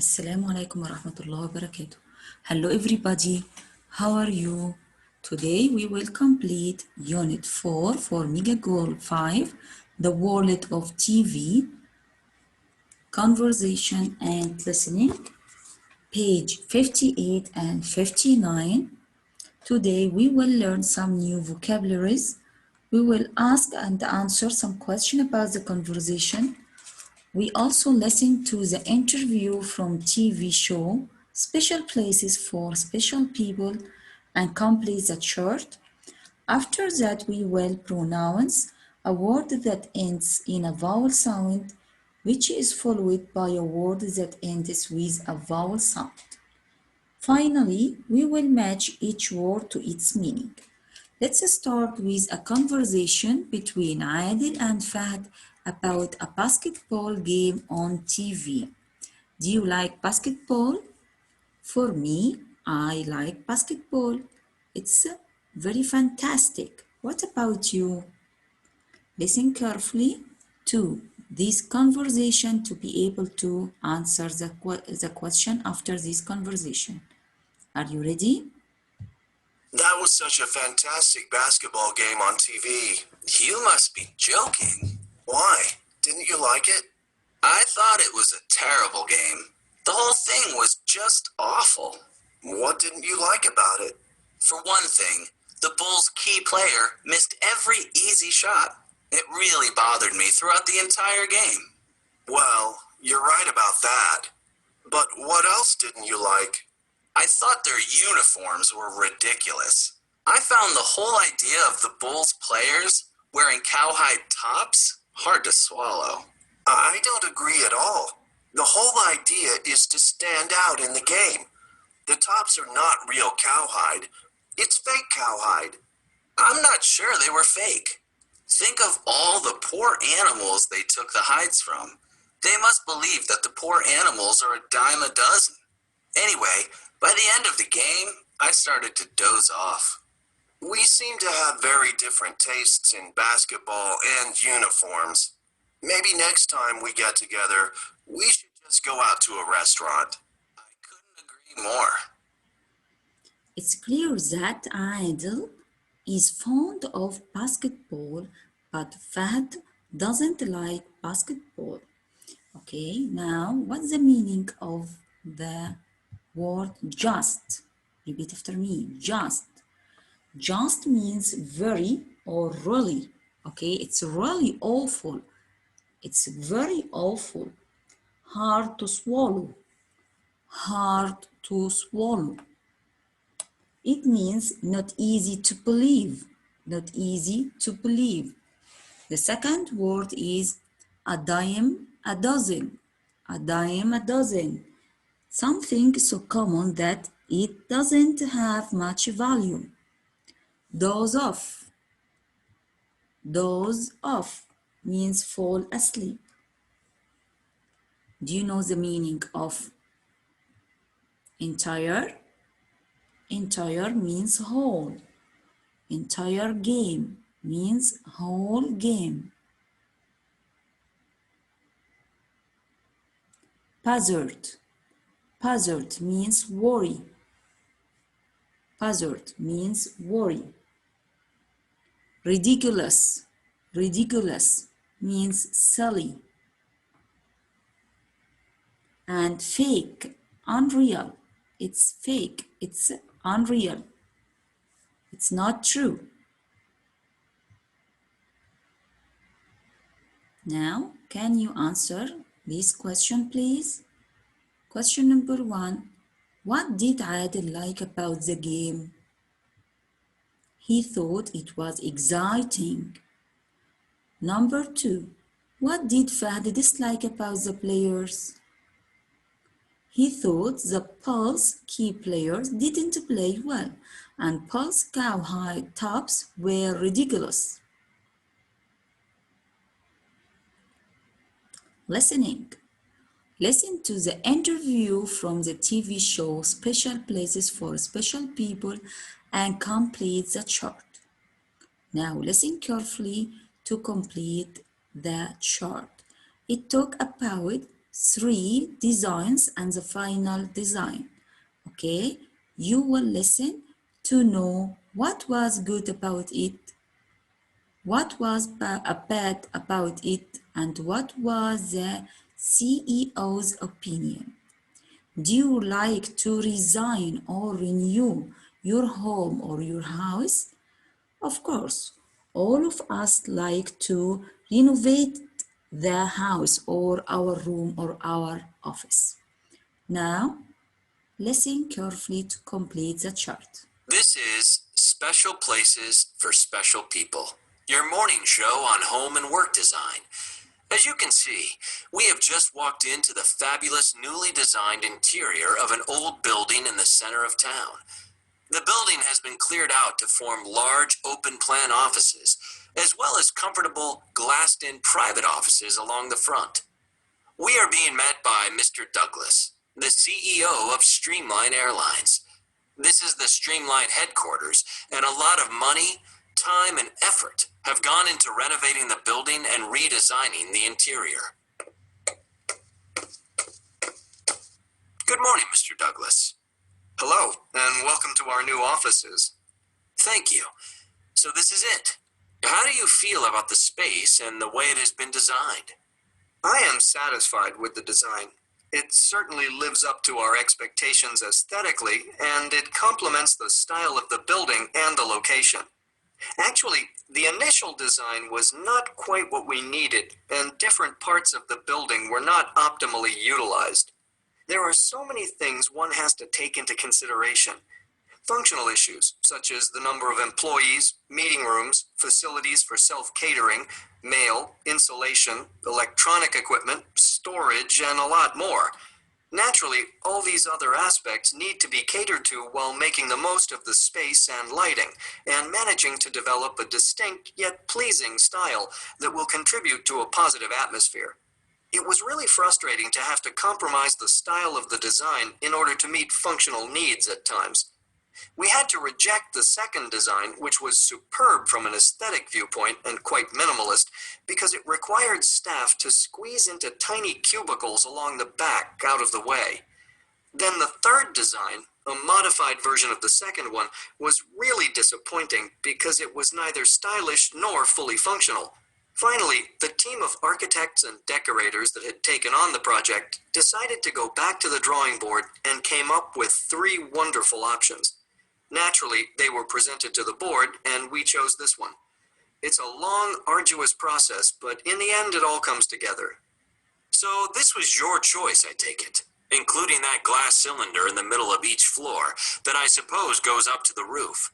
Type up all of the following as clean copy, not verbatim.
السلام عليكم ورحمة الله وبركاته. Hello everybody, how are you? Today we will complete Unit 4 for Mega Goal 5, The World of TV, Conversation and Listening, page 58 and 59. Today we will learn some new vocabularies. We will ask and answer some questions about the conversation. We also listen to the interview from TV show, special places for special people, and complete the chart. After that, we will pronounce a word that ends in a vowel sound, which is followed by a word that ends with a vowel sound. Finally, we will match each word to its meaning. Let's start with a conversation between Adil and Fahd about a basketball game on TV. Do you like basketball? For me, I like basketball. It's very fantastic. What about you? Listen carefully to this conversation to be able to answer the question after this conversation. Are you ready? That was such a fantastic basketball game on TV. You must be joking. Why? Didn't you like it? I thought it was a terrible game. The whole thing was just awful. What didn't you like about it? For one thing, the Bulls' key player missed every easy shot. It really bothered me throughout the entire game. Well, you're right about that. But what else didn't you like? I thought their uniforms were ridiculous. I found the whole idea of the Bulls players wearing cowhide tops hard to swallow. I don't agree at all. The whole idea is to stand out in the game. The tops are not real cowhide. It's fake cowhide. I'm not sure they were fake. Think of all the poor animals they took the hides from. They must believe that the poor animals are a dime a dozen. Anyway, by the end of the game, I started to doze off. We seem to have very different tastes in basketball and uniforms. Maybe next time we get together, we should just go out to a restaurant. I couldn't agree more. It's clear that Adil is fond of basketball, but Fahd doesn't like basketball. Okay, now what's the meaning of the word just? Repeat after me, just. Just means very or really. Okay, it's really awful. It's very awful. Hard to swallow. Hard to swallow. It means not easy to believe. Not easy to believe. The second word is a dime a dozen. A dime a dozen. Something so common that it doesn't have much value. Doze off. Doze off means fall asleep. Do you know the meaning of entire? Entire means whole. Entire game means whole game. Puzzled. Puzzled means worry. Puzzled means worry. Ridiculous. Ridiculous means silly. And fake, unreal. It's fake, it's unreal. It's not true. Now, can you answer this question, please? Question number 1. What did Adil like about the game? He thought it was exciting. Number 2. What did Fahd dislike about the players? He thought the Bulls' key players didn't play well, and Bulls' cowhide tops were ridiculous. Listening. Listen to the interview from the TV show Special Places for Special People and complete the chart. Now listen carefully to complete the chart. It talks about 3 designs and the final design. Okay, you will listen to know what was good about it, what was bad about it, and what was the CEO's opinion. Do you like to resign or renew your home or your house? Of course, all of us like to renovate the house or our room or our office. Now, listen carefully to complete the chart. This is Special Places for Special People, your morning show on home and work design. As you can see, we have just walked into the fabulous newly designed interior of an old building in the center of town. The building has been cleared out to form large open-plan offices, as well as comfortable glassed-in private offices along the front. We are being met by Mr. Douglas, the CEO of Streamline Airlines. This is the Streamline headquarters, and a lot of money, time, and effort have gone into renovating the building and redesigning the interior. Good morning, Mr. Douglas. Hello, and welcome to our new offices. Thank you. So this is it. How do you feel about the space and the way it has been designed? I am satisfied with the design. It certainly lives up to our expectations aesthetically, and it complements the style of the building and the location. Actually, the initial design was not quite what we needed, and different parts of the building were not optimally utilized. There are so many things one has to take into consideration. Functional issues, such as the number of employees, meeting rooms, facilities for self-catering, mail, insulation, electronic equipment, storage, and a lot more. Naturally, all these other aspects need to be catered to while making the most of the space and lighting, and managing to develop a distinct yet pleasing style that will contribute to a positive atmosphere. It was really frustrating to have to compromise the style of the design in order to meet functional needs at times. We had to reject the second design, which was superb from an aesthetic viewpoint and quite minimalist, because it required staff to squeeze into tiny cubicles along the back out of the way. Then the third design, a modified version of the second one, was really disappointing because it was neither stylish nor fully functional. Finally, the team of architects and decorators that had taken on the project decided to go back to the drawing board and came up with 3 wonderful options. Naturally, they were presented to the board, and we chose this one. It's a long, arduous process, but in the end, it all comes together. So this was your choice, I take it, including that glass cylinder in the middle of each floor that I suppose goes up to the roof.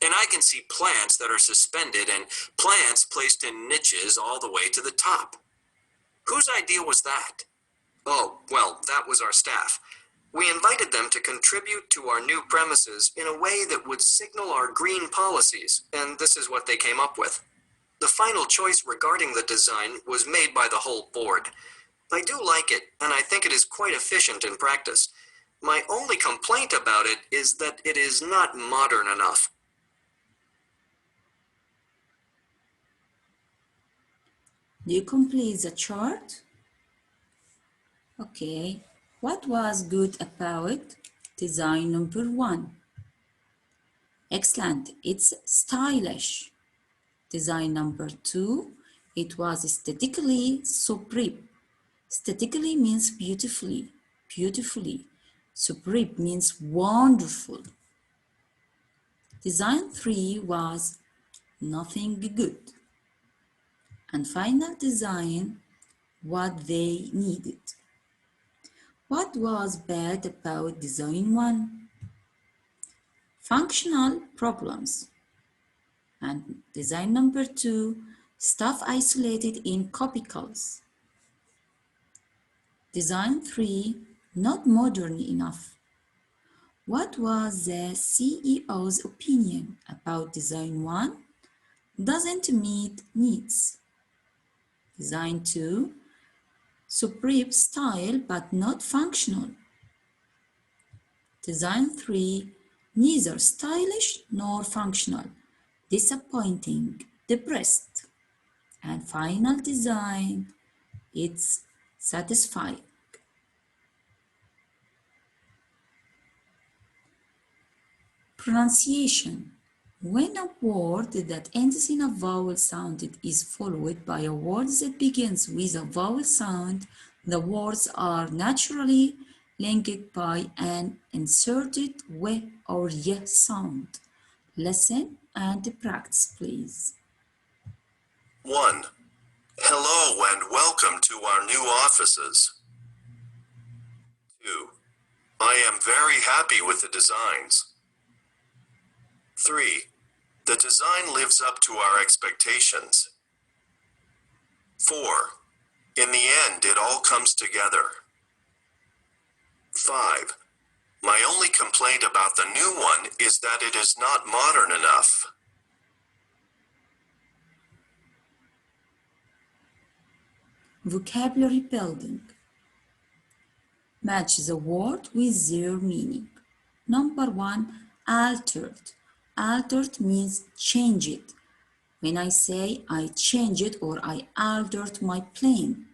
And I can see plants that are suspended and plants placed in niches all the way to the top. Whose idea was that? Oh, well, that was our staff. We invited them to contribute to our new premises in a way that would signal our green policies, and this is what they came up with. The final choice regarding the design was made by the whole board. I do like it, and I think it is quite efficient in practice. My only complaint about it is that it is not modern enough. Do you complete the chart? Okay. What was good about design number 1? Excellent, it's stylish. Design number 2, it was aesthetically superb. Aesthetically means beautifully, beautifully. Superb means wonderful. Design 3 was nothing good. And final design, what they needed. What was bad about design 1? Functional problems. And design number 2, stuff isolated in cubicles. Design 3, not modern enough. What was the CEO's opinion about design 1? Doesn't meet needs. Design 2, superb style but not functional. Design 3, neither stylish nor functional, disappointing, depressed. And final design, it's satisfied. Pronunciation. When a word that ends in a vowel sound is followed by a word that begins with a vowel sound, the words are naturally linked by an inserted w or y sound. Listen and practice, please. 1. Hello and welcome to our new offices. 2. I am very happy with the designs. 3. The design lives up to our expectations. 4. In the end, it all comes together. 5. My only complaint about the new one is that it is not modern enough. Vocabulary building. Match the word with their meaning. Number 1, altered. Altered means change it. When I say I changed or I altered my plan.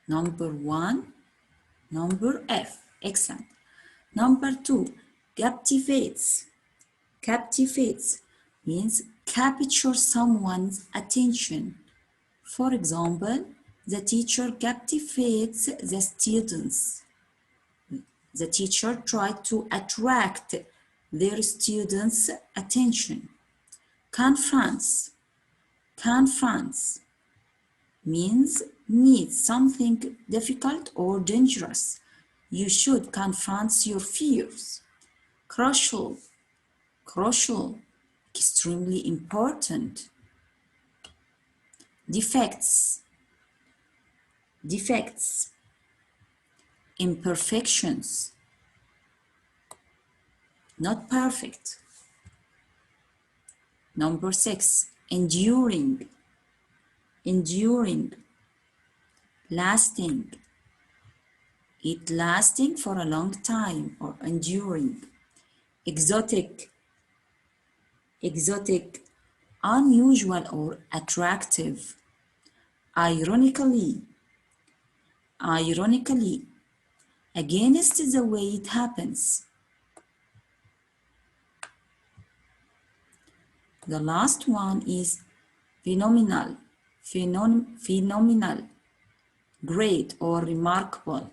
Number 1, number F. Excellent. Number 2, captivates. Captivates means capture someone's attention. For example, the teacher captivates the students. The teacher tried to attract their students' attention. Confront. Confront means meet something difficult or dangerous. You should confront your fears. Crucial. Crucial. Extremely important. Defects. Defects. Imperfections. Not perfect. Number 6, enduring. Enduring. Lasting. It lasting for a long time or enduring. Exotic. Exotic. Unusual or attractive. Ironically. Ironically. Against the way it happens. The last one is phenomenal. Phenomenal. Great or remarkable.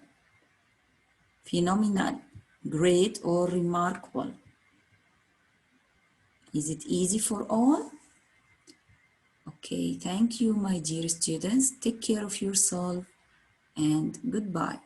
Phenomenal. Great or remarkable. Is it easy for all? Okay, thank you, my dear students. Take care of yourself and goodbye.